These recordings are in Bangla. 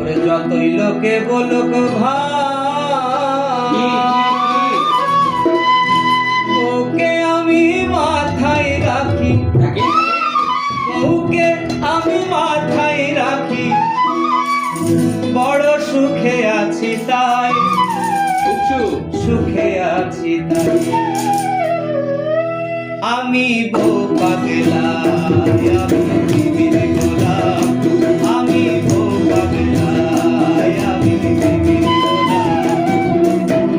ওরে যতই লোকে বলুক ভাই, ওকে আমি মাথায় রাখি, ওকে আমি মাথায় রাখি, বড় সুখে আছি তাই, সুখে আছি তাই। আমি বউ পাগলা, আমি বিবির গোলাম, আমি বউ পাগলা, আমি বিবির গোলাম।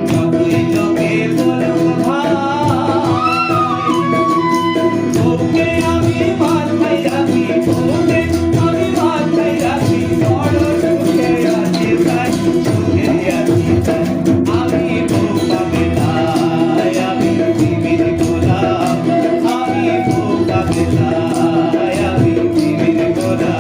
যতই লোকে বলুক ভাই, ওকে আমি মাথায় রাখি, ওকে আমি মাথায় রাখি, বড় সুখে আছি তাই, সুখে আছি তাই। আমি বউ পাগলা, আমি বিবির গোলাম, আমি বউ পাগলা, আমি বিবির গোলাম।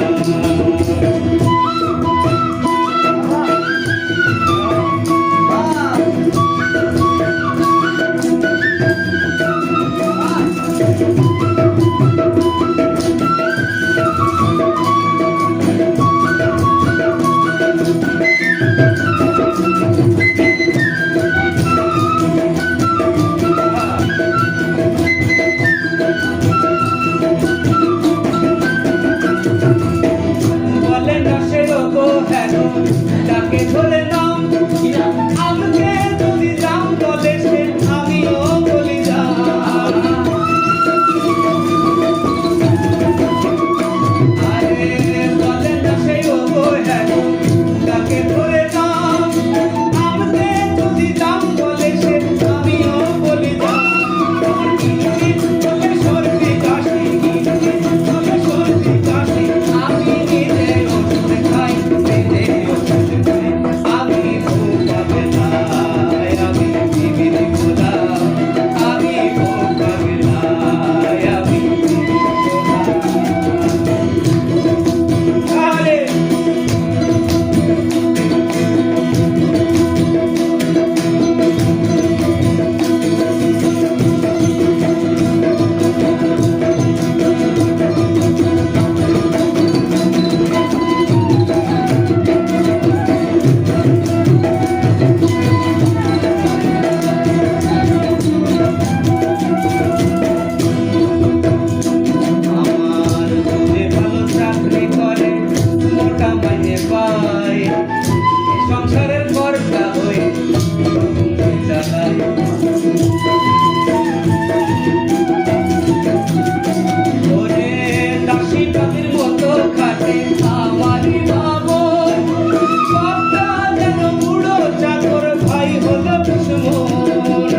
বলে না সে লোগো হেনো, যাকে ধরে নাম আমাকে যদি দাম বলে সে, আমিও বলি দাম। আরে বলে না সে লোগো হেনো, যাকে ধরে নাম আমাকে যদি দাম বলে সে, আমিও বলি দাম। বলে সর্দি কাশি, বলে সর্দি কাশি, আমি নিজে ওষুধ খাই, নিজে ওষুধ খাই। আমি বউ পাগলা, আমি বিবির গোলাম, আমি বউ পাগলা, আমি বিবির গোলাম। আরে আমার বউয়ে ভালো চাকরি করে, মোটা মাইনে পায়, সংসারের কর্তা হয়ে চালায়। ওরে দাসী টাকির মতো খাটে আমারই বাবর, সবটা যেন বুড়ো চাকর, ভাই হলো দুশ্মন।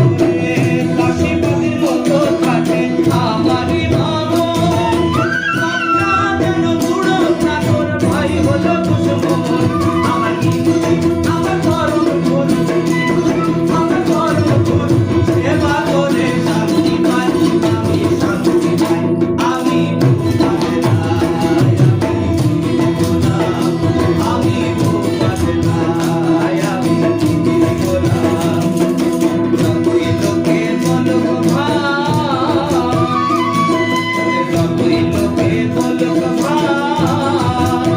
ওরে দাসী টাকির মতো খাটে আমারই বাবর, সবটা যেন বুড়ো চাকর, ভাই হলো দুশ্মন। আমার কি আমার ধর্ম করুন, আমার ধর্ম করুন, সেবা করে শান্তি পাই, আমি শান্তি পাই। আমি বউ পাগলা, আমি বউ পাগলা, আমি বিবির গোলাম। যতই লোকে বলুক ভাই, যতই লোকে বলুক ভাই,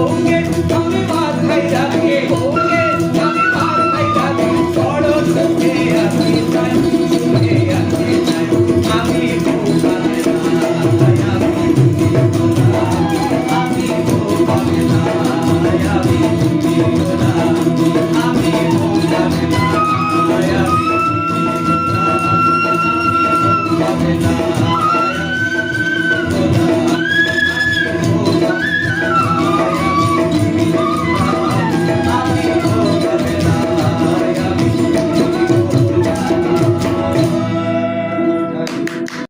ওকে আমি মাথায় রাখি, ওকে আমি মাথায় রাখি, বড় সুখে আছি তাই, সুখে আছি তাই। আমি বউ পাগলা, আমি বিবির গোলাম, আমি বউ পাগলা, আমি বিবির গোলাম, আমি বউ পাগলা, আমি বিবির গোলাম, আমি বউ পাগলা।